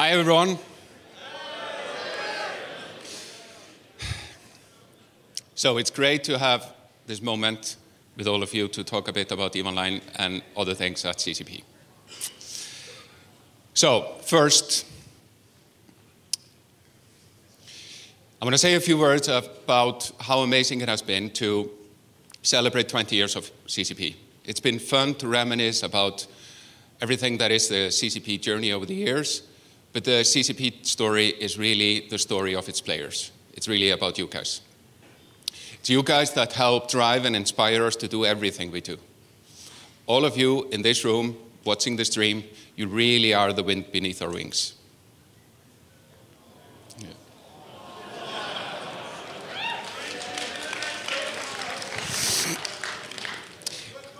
Hi, everyone. So it's great to have this moment with all of you to talk a bit about EVE Online and other things at CCP. So first, I'm going to say a few words about how amazing it has been to celebrate 20 years of CCP. It's been fun to reminisce about everything that is the CCP journey over the years, but the CCP story is really the story of its players. It's really about you guys. It's you guys that help drive and inspire us to do everything we do. All of you in this room, watching the stream, you really are the wind beneath our wings. Yeah.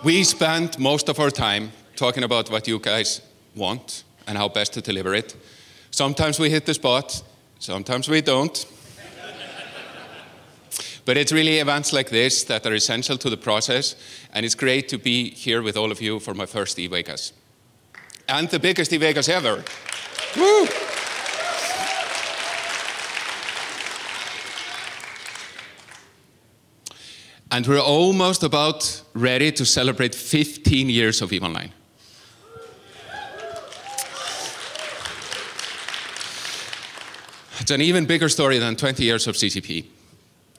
We spend most of our time talking about what you guys want and how best to deliver it. Sometimes we hit the spot, sometimes we don't. But it's really events like this that are essential to the process, and it's great to be here with all of you for my first eVegas. And the biggest eVegas ever. Woo! And we're almost about ready to celebrate 15 years of EVE Online. It's an even bigger story than 20 years of CCP.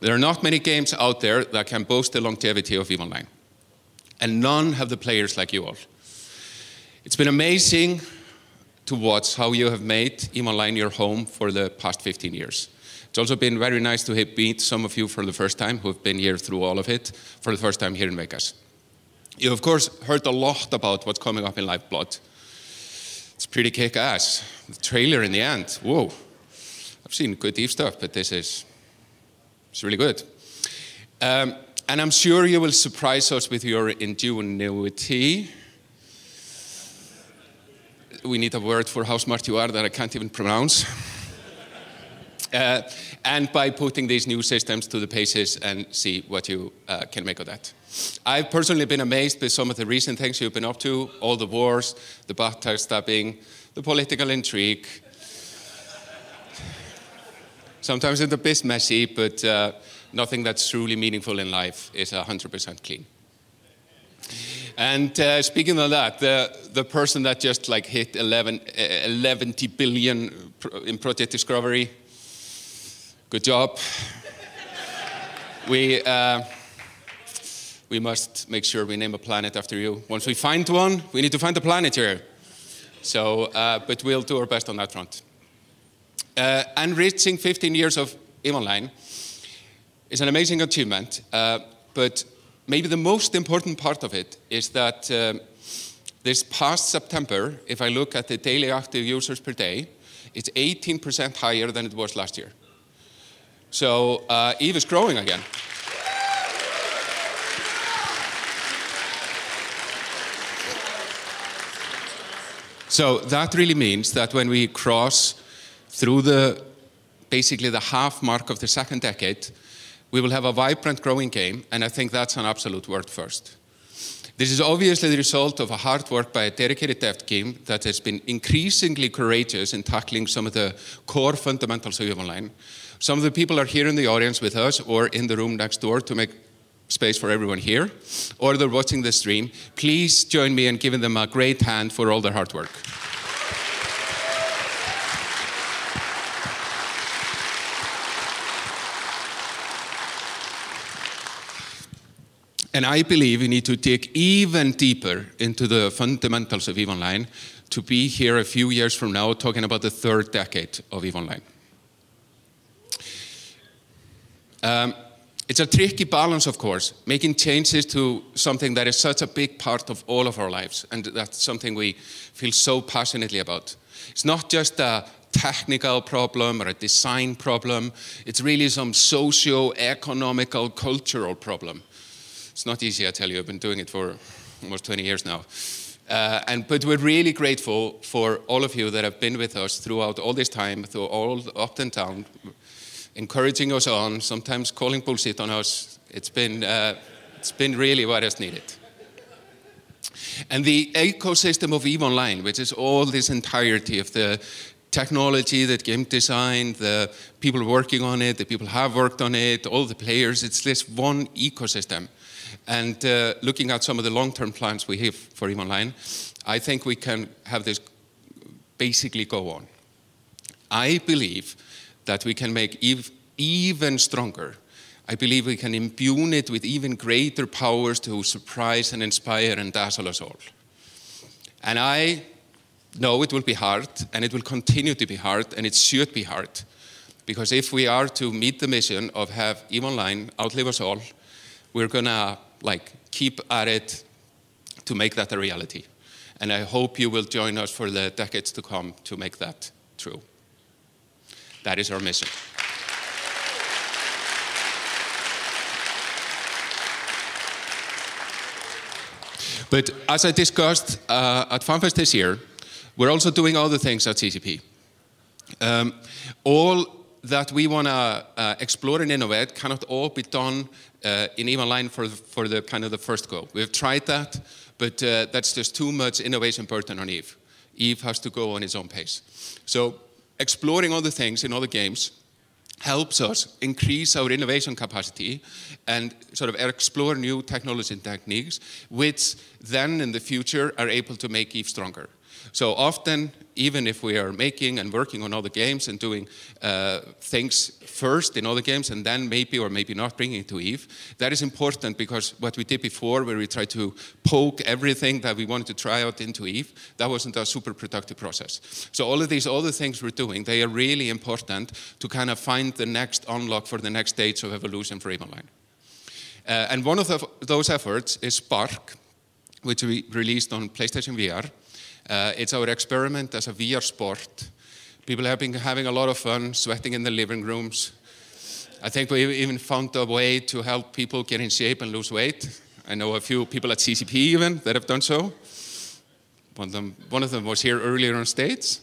There are not many games out there that can boast the longevity of EVE Online. And none have the players like you all. It's been amazing to watch how you have made EVE Online your home for the past 15 years. It's also been very nice to meet some of you for the first time who have been here through all of it for the first time here in Vegas. You, of course, heard a lot about what's coming up in Lifeblood. It's pretty kick-ass. The trailer in the end, whoa. I've seen good EVE stuff, but it's really good. And I'm sure you will surprise us with your ingenuity. We need a word for how smart you are that I can't even pronounce. And by putting these new systems to the paces and see what you can make of that. I've personally been amazed by some of the recent things you've been up to, all the wars, the backstabbing, the political intrigue. Sometimes it's a bit messy, but nothing that's truly meaningful in life is 100% clean. And speaking of that, the person that just like hit 11 billion in Project Discovery, good job. We must make sure we name a planet after you. Once we find one, we need to find a planet here. So, but we'll do our best on that front. And reaching 15 years of EVE Online is an amazing achievement, but maybe the most important part of it is that this past September, if I look at the daily active users per day, it's 18% higher than it was last year. So EVE is growing again. So that really means that when we cross through basically the half mark of the second decade, we will have a vibrant, growing game, and I think that's an absolute word first. This is obviously the result of a hard work by a dedicated dev team that has been increasingly courageous in tackling some of the core fundamentals of EVE Online. Some of the people are here in the audience with us or in the room next door to make space for everyone here, or they're watching the stream. Please join me in giving them a great hand for all their hard work. And I believe we need to dig even deeper into the fundamentals of EVE Online to be here a few years from now talking about the third decade of EVE Online. It's a tricky balance, of course, making changes to something that is such a big part of all of our lives, and that's something we feel so passionately about. It's not just a technical problem or a design problem, it's really some socio-economical, cultural problem. It's not easy, I tell you. I've been doing it for almost 20 years now. But we're really grateful for all of you that have been with us throughout all this time, through all up and down, encouraging us on, sometimes calling bullshit on us. It's been really what is needed. And the ecosystem of EVE Online, which is all this entirety of the technology, the game design, the people working on it, the people have worked on it, all the players. It's this one ecosystem. And looking at some of the long-term plans we have for EVE Online, I think we can have this basically go on. I believe that we can make EVE even stronger. I believe we can imbue it with even greater powers to surprise and inspire and dazzle us all. And I know it will be hard, and it will continue to be hard, and it should be hard. Because if we are to meet the mission of have EVE Online outlive us all, we're gonna keep at it to make that a reality. And I hope you will join us for the decades to come to make that true. That is our mission. But as I discussed at FanFest this year, we're also doing other things at CCP. All that we want to explore and innovate cannot all be done in EVE Online for the kind of the first go. We've tried that, but that's just too much innovation burden on EVE. EVE has to go on its own pace. So exploring other things in other games helps us increase our innovation capacity and sort of explore new technology and techniques, which then in the future are able to make EVE stronger. So often, even if we are making and working on other games and doing things first in other games and then maybe or maybe not bringing it to EVE, that is important because what we did before where we tried to poke everything that we wanted to try out into EVE, that wasn't a super productive process. So all of these other things we're doing, they are really important to kind of find the next unlock for the next stage of evolution for EVE Online. And one of those efforts is Spark, which we released on PlayStation VR. It's our experiment as a VR sport. People have been having a lot of fun, sweating in the living rooms. I think we even found a way to help people get in shape and lose weight. I know a few people at CCP even that have done so. One of them was here earlier on stage.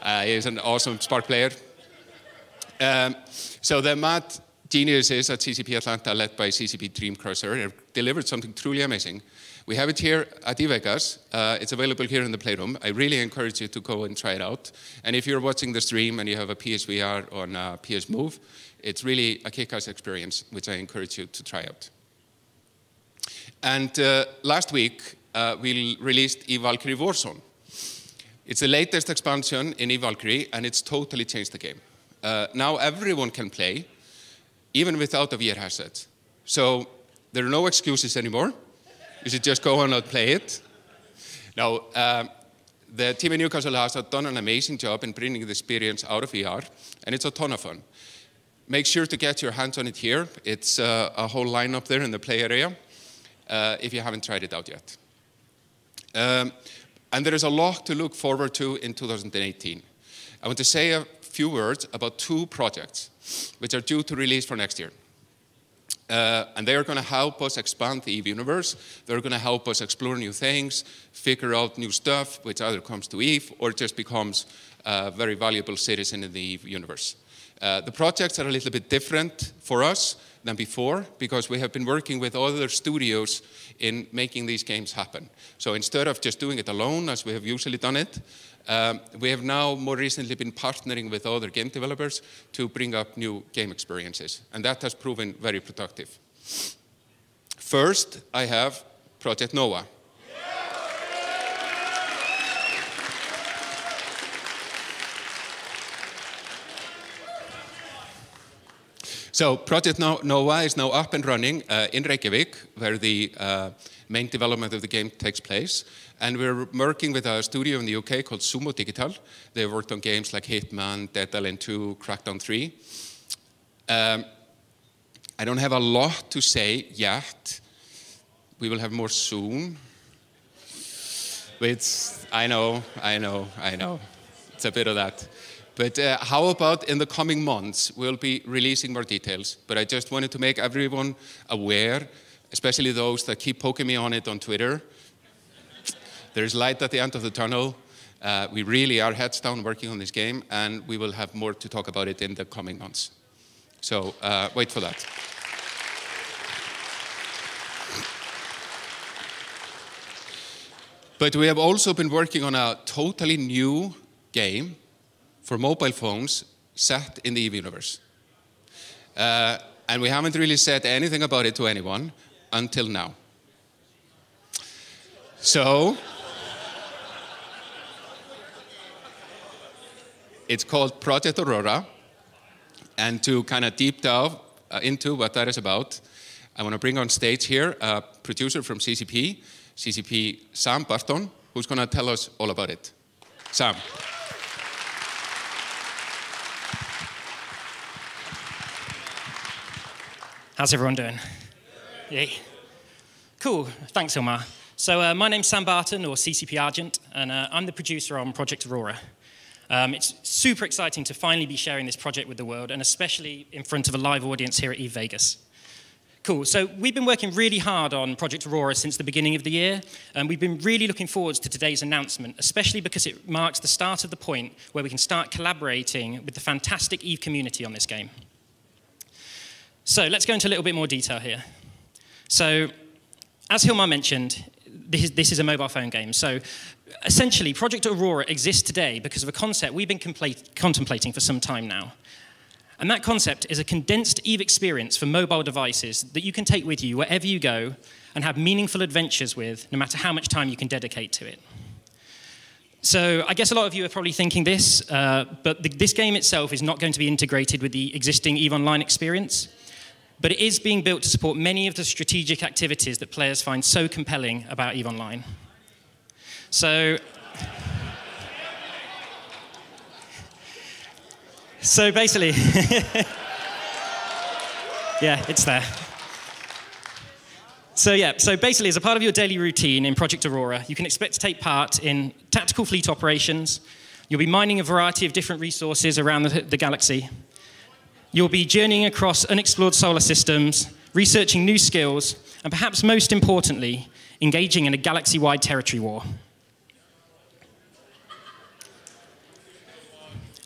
He's an awesome Spark player. So the mad geniuses at CCP Atlanta, led by CCP Dreamcrusher, have delivered something truly amazing. We have it here at eVegas. It's available here in the Playroom. I really encourage you to go and try it out. And if you're watching the stream and you have a PSVR on PS Move, it's really a kick-ass experience, which I encourage you to try out. And last week, we released EVE Valkyrie Warzone. It's the latest expansion in EVE Valkyrie, and it's totally changed the game. Now everyone can play, even without a VR headset. So there are no excuses anymore. You should just go on and play it. Now, the team in Newcastle has done an amazing job in bringing the experience out of VR, and it's a ton of fun. Make sure to get your hands on it here. It's a whole lineup there in the play area, if you haven't tried it out yet. And there is a lot to look forward to in 2018. I want to say a few words about two projects, which are due to release for next year. And they are going to help us expand the EVE universe. They're going to help us explore new things, figure out new stuff, which either comes to EVE or just becomes a very valuable citizen in the EVE universe. The projects are a little bit different for us than before because we have been working with other studios in making these games happen. So instead of just doing it alone, as we have usually done it, we have now more recently been partnering with other game developers to bring up new game experiences, and that has proven very productive. First, I have Project Noah. So Project Noah is now up and running in Reykjavik, where the main development of the game takes place. And we're working with a studio in the UK called Sumo Digital. They've worked on games like Hitman, Dead Island 2, Crackdown 3. I don't have a lot to say yet. We will have more soon. Which, I know. It's a bit of that. But how about in the coming months, we'll be releasing more details. But I just wanted to make everyone aware, especially those that keep poking me on it on Twitter. There's light at the end of the tunnel. We really are heads down working on this game, and we will have more to talk about it in the coming months. So wait for that. But we have also been working on a totally new game for mobile phones set in the EVE universe. And we haven't really said anything about it to anyone until now. So, it's called Project Aurora. And to kind of deep dive into what that is about, I want to bring on stage here a producer from CCP, Sam Barton, who's going to tell us all about it. Sam. How's everyone doing? Yay. Cool, thanks Ilmar. So my name's Sam Barton, or CCP Argent, and I'm the producer on Project Aurora. It's super exciting to finally be sharing this project with the world, and especially in front of a live audience here at EVE Vegas. Cool, so we've been working really hard on Project Aurora since the beginning of the year, and we've been really looking forward to today's announcement, especially because it marks the start of the point where we can start collaborating with the fantastic EVE community on this game. So let's go into a little bit more detail here. So, as Hilmar mentioned, this is a mobile phone game. So, essentially, Project Aurora exists today because of a concept we've been contemplating for some time now. And that concept is a condensed EVE experience for mobile devices that you can take with you wherever you go and have meaningful adventures with, no matter how much time you can dedicate to it. So I guess a lot of you are probably thinking this, but this game itself is not going to be integrated with the existing EVE Online experience. But it is being built to support many of the strategic activities that players find so compelling about EVE Online. So basically, yeah, it's there. So basically, as a part of your daily routine in Project Aurora, you can expect to take part in tactical fleet operations. You'll be mining a variety of different resources around the galaxy. You'll be journeying across unexplored solar systems, researching new skills, and perhaps most importantly, engaging in a galaxy-wide territory war.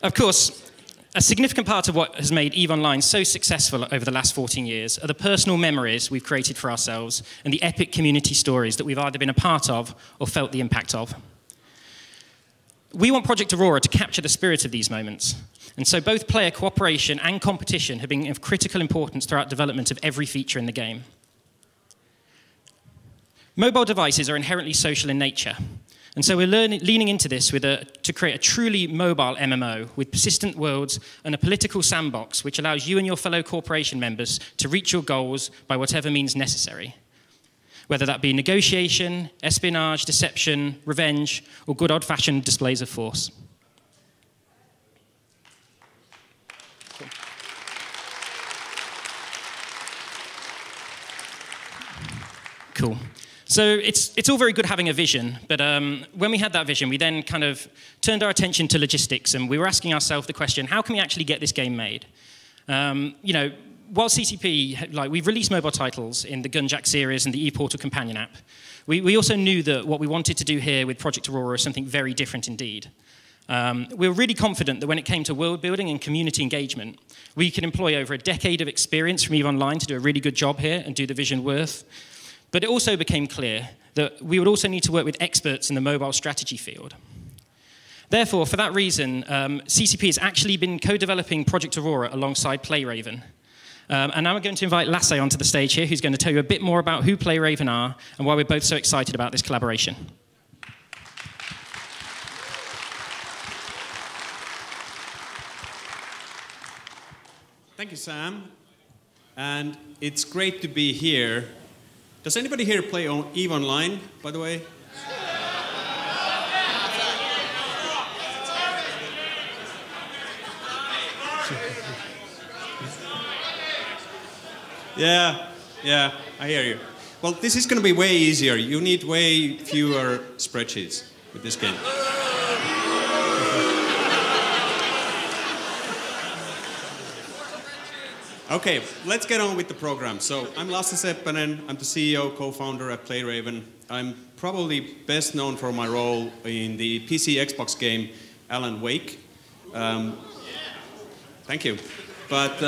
Of course, a significant part of what has made EVE Online so successful over the last 14 years are the personal memories we've created for ourselves and the epic community stories that we've either been a part of or felt the impact of. We want Project Aurora to capture the spirit of these moments. And so both player cooperation and competition have been of critical importance throughout development of every feature in the game. Mobile devices are inherently social in nature. And so we're leaning into this to create a truly mobile MMO with persistent worlds and a political sandbox which allows you and your fellow corporation members to reach your goals by whatever means necessary. Whether that be negotiation, espionage, deception, revenge, or good old-fashioned displays of force. Cool. So it's all very good having a vision, but when we had that vision, we then kind of turned our attention to logistics, and we were asking ourselves the question, how can we actually get this game made? You know, while CCP, we've released mobile titles in the Gunjack series and the ePortal companion app, we also knew that what we wanted to do here with Project Aurora is something very different indeed. We were really confident that when it came to world building and community engagement, we could employ over a decade of experience from EVE Online to do a really good job here and do the vision worth. But it also became clear that we would also need to work with experts in the mobile strategy field. Therefore, for that reason, CCP has actually been co-developing Project Aurora alongside PlayRaven. And now we're going to invite Lasse onto the stage here, who's going to tell you a bit more about who PlayRaven are and why we're both so excited about this collaboration. Thank you, Sam. And it's great to be here. Does anybody here play on EVE Online, by the way? Yeah, I hear you. Well, this is going to be way easier. You need way fewer spreadsheets with this game. Okay, let's get on with the program. So I'm Lasse Seppänen. I'm the CEO, co-founder at PlayRaven. I'm probably best known for my role in the PC Xbox game Alan Wake. Thank you. But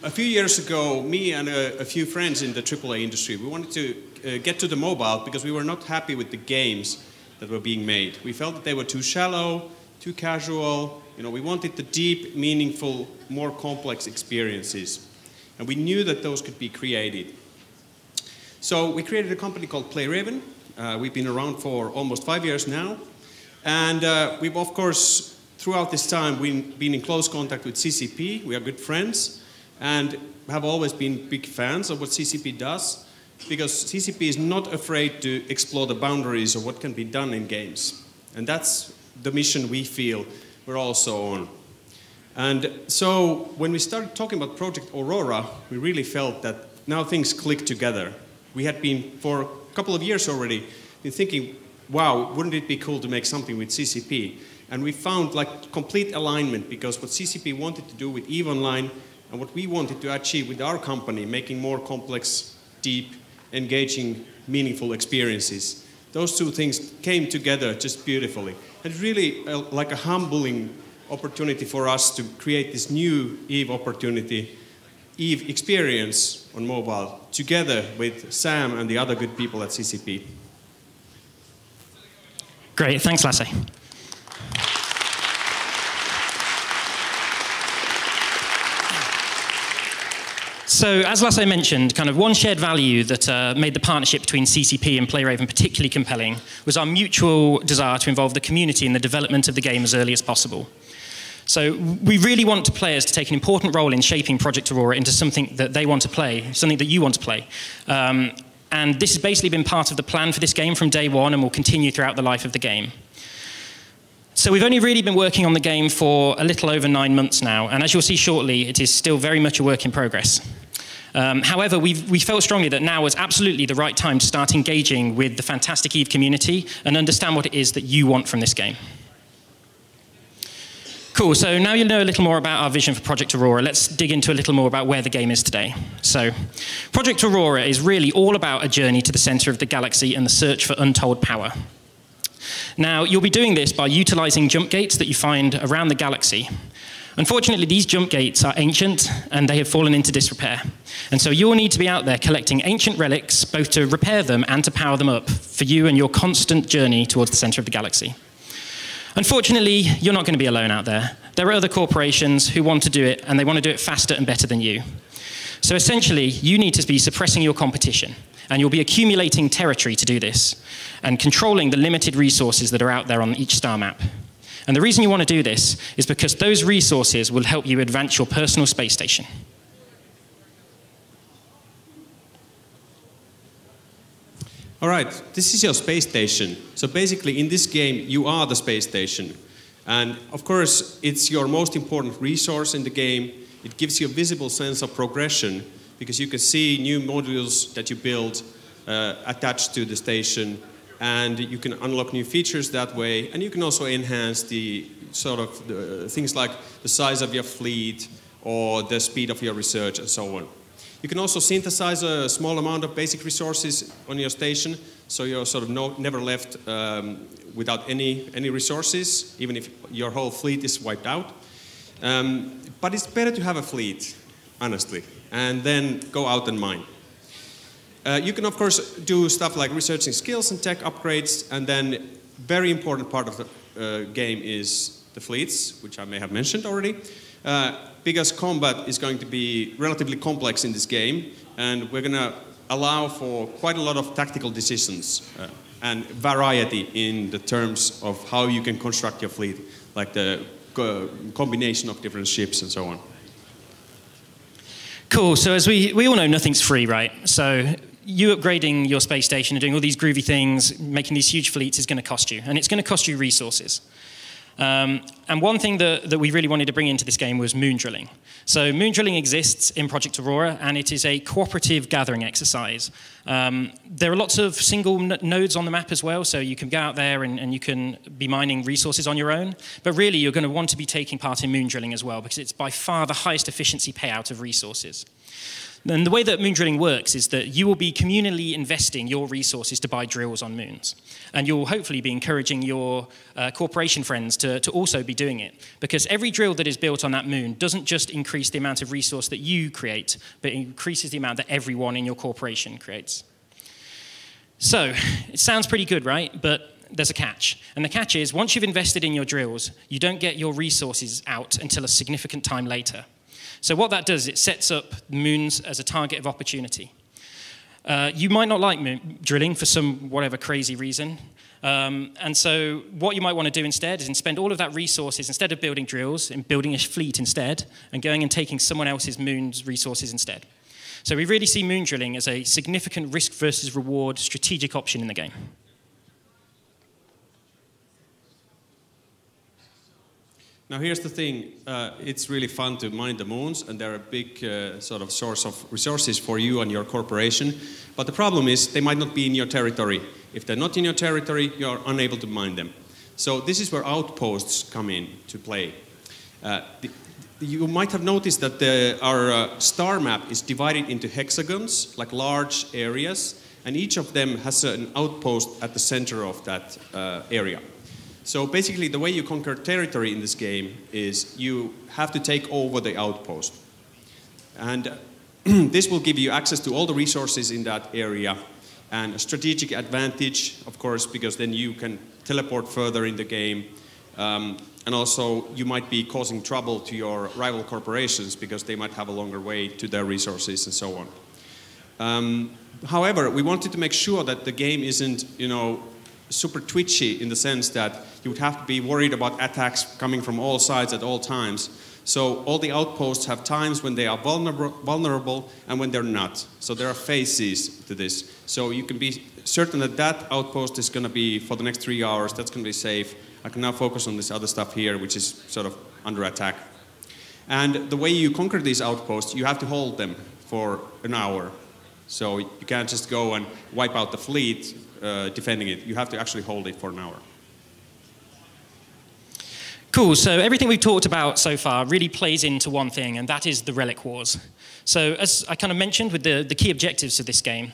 a few years ago, me and a few friends in the AAA industry, we wanted to get to the mobile because we were not happy with the games that were being made. We felt that they were too shallow, too casual. You know, we wanted the deep, meaningful, more complex experiences. And we knew that those could be created. So we created a company called PlayRaven. We've been around for almost 5 years now. And we've, of course, throughout this time, we've been in close contact with CCP. We are good friends and have always been big fans of what CCP does, because CCP is not afraid to explore the boundaries of what can be done in games. And that's the mission we feel we're also on. And so when we started talking about Project Aurora, we really felt that now things clicked together. We had been, for a couple of years already, been thinking, wow, wouldn't it be cool to make something with CCP? And we found like complete alignment, because what CCP wanted to do with EVE Online and what we wanted to achieve with our company, making more complex, deep, engaging, meaningful experiences. Those two things came together just beautifully. And really like a humbling opportunity for us to create this new EVE opportunity, EVE experience on mobile, together with Sam and the other good people at CCP. Great, thanks Lasse. So, as Lasse mentioned, kind of one shared value that made the partnership between CCP and PlayRaven particularly compelling was our mutual desire to involve the community in the development of the game as early as possible. So, we really want players to take an important role in shaping Project Aurora into something that they want to play, something that you want to play. And this has basically been part of the plan for this game from day one and will continue throughout the life of the game. So we've only really been working on the game for a little over 9 months now, and as you'll see shortly, it is still very much a work in progress. However, we felt strongly that now was absolutely the right time to start engaging with the fantastic EVE community and understand what it is that you want from this game. Cool, so now you know a little more about our vision for Project Aurora. Let's dig into a little more about where the game is today. So, Project Aurora is really all about a journey to the center of the galaxy and the search for untold power. Now, you'll be doing this by utilizing jump gates that you find around the galaxy. Unfortunately, these jump gates are ancient and they have fallen into disrepair. And so you'll need to be out there collecting ancient relics, both to repair them and to power them up for you and your constant journey towards the center of the galaxy. Unfortunately, you're not going to be alone out there. There are other corporations who want to do it, and they want to do it faster and better than you. So essentially, you need to be suppressing your competition, and you'll be accumulating territory to do this, and controlling the limited resources that are out there on each star map. And the reason you want to do this is because those resources will help you advance your personal space station. All right, this is your space station. So basically, in this game, you are the space station. And of course, it's your most important resource in the game. It gives you a visible sense of progression, because you can see new modules that you build attached to the station, and you can unlock new features that way, and you can also enhance the sort of things like the size of your fleet or the speed of your research and so on. You can also synthesize a small amount of basic resources on your station, so you're sort of never left without any resources, even if your whole fleet is wiped out. But it's better to have a fleet, honestly, and then go out and mine. You can, of course, do stuff like researching skills and tech upgrades, and then very important part of the game is the fleets, which I may have mentioned already. Because combat is going to be relatively complex in this game, and we're going to allow for quite a lot of tactical decisions and variety in the terms of how you can construct your fleet, like the combination of different ships and so on. Cool, so as we all know, nothing's free, right? So you upgrading your space station and doing all these groovy things, making these huge fleets is going to cost you, and it's going to cost you resources. And one thing that we really wanted to bring into this game was moon drilling. So moon drilling exists in Project Aurora, and it is a cooperative gathering exercise. There are lots of single nodes on the map as well, so you can go out there and you can be mining resources on your own. But really, you're going to want to be taking part in moon drilling as well, because it's by far the highest efficiency payout of resources. And the way that moon drilling works is that you will be communally investing your resources to buy drills on moons. And you'll hopefully be encouraging your corporation friends to also be doing it. Because every drill that is built on that moon doesn't just increase the amount of resource that you create, but it increases the amount that everyone in your corporation creates. So, it sounds pretty good, right? But there's a catch. And the catch is, once you've invested in your drills, you don't get your resources out until a significant time later. So what that does, it sets up moons as a target of opportunity. You might not like drilling for some whatever crazy reason. And so what you might want to do instead is spend all of that resources, instead of building drills, in building a fleet instead, and going and taking someone else's moon's resources instead. So we really see moon drilling as a significant risk versus reward strategic option in the game. Now here's the thing, it's really fun to mine the moons, and they're a big sort of source of resources for you and your corporation. But the problem is they might not be in your territory. If they're not in your territory, you're unable to mine them. So this is where outposts come in to play. You might have noticed that our star map is divided into hexagons, like large areas, and each of them has an outpost at the center of that area. So basically, the way you conquer territory in this game is you have to take over the outpost. And this will give you access to all the resources in that area, and a strategic advantage, of course, because then you can teleport further in the game. And also, you might be causing trouble to your rival corporations because they might have a longer way to their resources and so on. However, we wanted to make sure that the game isn't, super twitchy in the sense that you would have to be worried about attacks coming from all sides at all times. So all the outposts have times when they are vulnerable and when they're not. So there are phases to this. So you can be certain that that outpost is going to be, for the next 3 hours, that's going to be safe. I can now focus on this other stuff here, which is sort of under attack. And the way you conquer these outposts, you have to hold them for an hour. So you can't just go and wipe out the fleet defending it. You have to actually hold it for an hour. Cool, so everything we've talked about so far really plays into one thing, and that is the Relic Wars. So as I kind of mentioned with the key objectives of this game,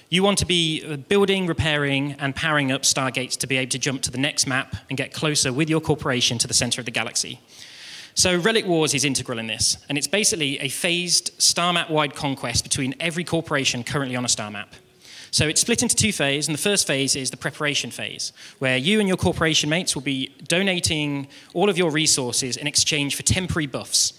you want to be building, repairing, and powering up stargates to be able to jump to the next map and get closer with your corporation to the center of the galaxy. So Relic Wars is integral in this, and it's basically a phased star map-wide conquest between every corporation currently on a star map. So it's split into 2 phases, and the first phase is the preparation phase, where you and your corporation mates will be donating all of your resources in exchange for temporary buffs.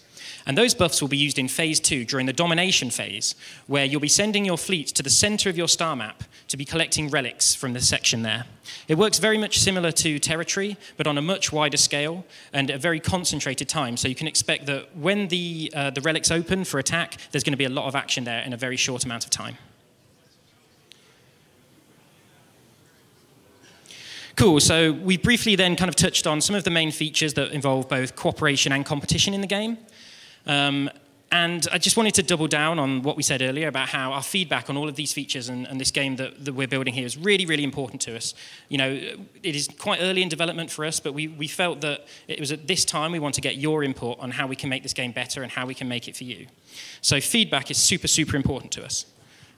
And those buffs will be used in phase 2 during the domination phase, where you'll be sending your fleet to the center of your star map to be collecting relics from the section there. It works very much similar to territory, but on a much wider scale and at a very concentrated time. So you can expect that when the relics open for attack, there's going to be a lot of action there in a very short amount of time. Cool, so we briefly then kind of touched on some of the main features that involve both cooperation and competition in the game. And I just wanted to double down on what we said earlier about how our feedback on all of these features and this game that we're building here is really, really important to us. It is quite early in development for us, but we felt that it was at this time we want to get your input on how we can make this game better and how we can make it for you. So feedback is super, super important to us.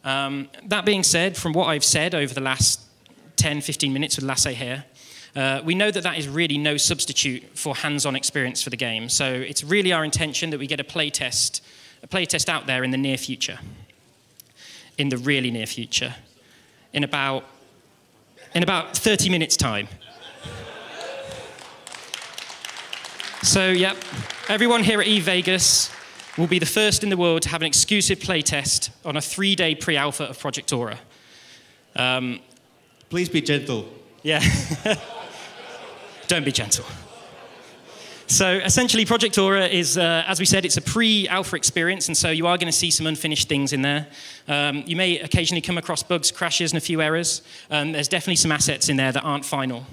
That being said, from what I've said over the last 10, 15 minutes with Lasse here, we know that is really no substitute for hands-on experience for the game. So it's really our intention that we get a playtest out there in the near future, in the really near future, in about 30 minutes' time. So, yep, everyone here at EVE Vegas will be the first in the world to have an exclusive playtest on a 3-day pre-alpha of Project Aura. Please be gentle. Yeah. Don't be gentle. So essentially, Project Aura is, as we said, it's a pre-alpha experience, and so you are going to see some unfinished things in there. You may occasionally come across bugs, crashes, and a few errors. There's definitely some assets in there that aren't final.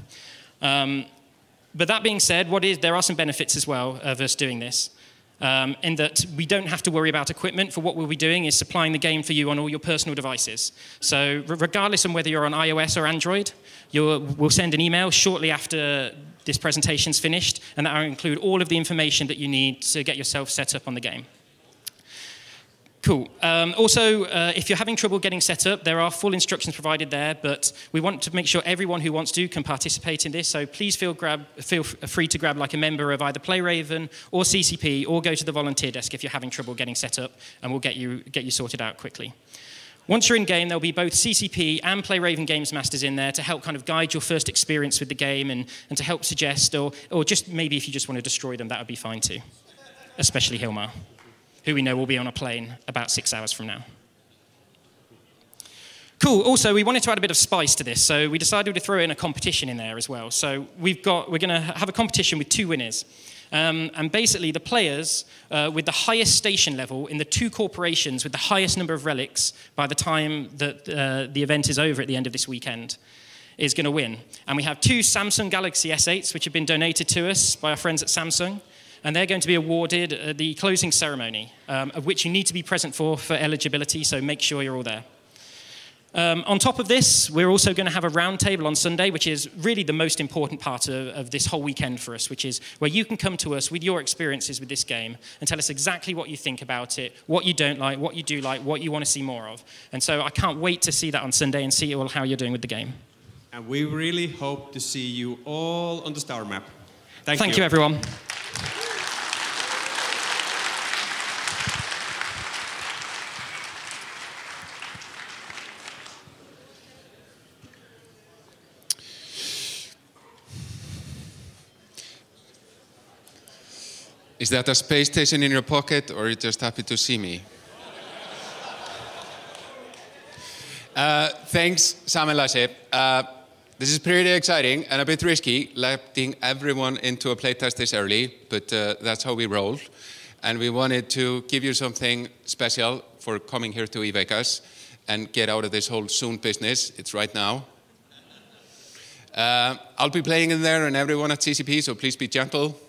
But that being said, there are some benefits as well of us doing this. In that we don't have to worry about equipment. For what we'll be doing is supplying the game for you on all your personal devices. So regardless of whether you're on iOS or Android, we'll send an email shortly after this presentation's finished, and that will include all of the information that you need to get yourself set up on the game. Cool. Also, if you're having trouble getting set up, there are full instructions provided there, but we want to make sure everyone who wants to can participate in this, so please feel free to grab like a member of either PlayRaven or CCP, or go to the volunteer desk if you're having trouble getting set up, and we'll get you sorted out quickly. Once you're in game, there'll be both CCP and PlayRaven Games Masters in there to help kind of guide your first experience with the game and to help suggest, or just maybe if you just want to destroy them, that would be fine too. Especially Hilmar, who we know will be on a plane about 6 hours from now. Cool. Also, we wanted to add a bit of spice to this, so we decided to throw in a competition in there as well. So we're going to have a competition with 2 winners. And basically, the players with the highest station level in the 2 corporations with the highest number of relics by the time that the event is over at the end of this weekend is going to win. And we have 2 Samsung Galaxy S8s, which have been donated to us by our friends at Samsung. And they're going to be awarded at the closing ceremony, of which you need to be present for eligibility, so make sure you're all there. On top of this, we're also going to have a roundtable on Sunday, which is really the most important part of this whole weekend for us, which is where you can come to us with your experiences with this game and tell us exactly what you think about it, what you don't like, what you do like, what you want to see more of. And so I can't wait to see that on Sunday and see all how you're doing with the game. And we really hope to see you all on the star map. Thank you, everyone. Is that a space station in your pocket, or are you just happy to see me? Thanks, Sam and Lasse. This is pretty exciting and a bit risky, letting everyone into a playtest this early, but that's how we roll. And we wanted to give you something special for coming here to eVegas and get out of this whole soon business. It's right now. I'll be playing in there and everyone at CCP, so please be gentle.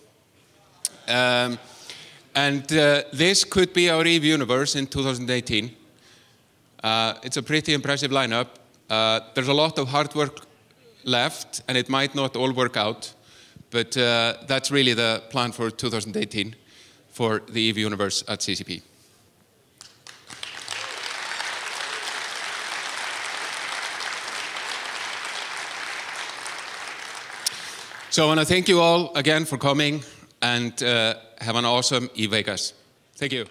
This could be our EVE universe in 2018. It's a pretty impressive lineup. There's a lot of hard work left, and it might not all work out, but that's really the plan for 2018 for the EVE universe at CCP. So I want to thank you all again for coming, and have an awesome eVegas. Thank you.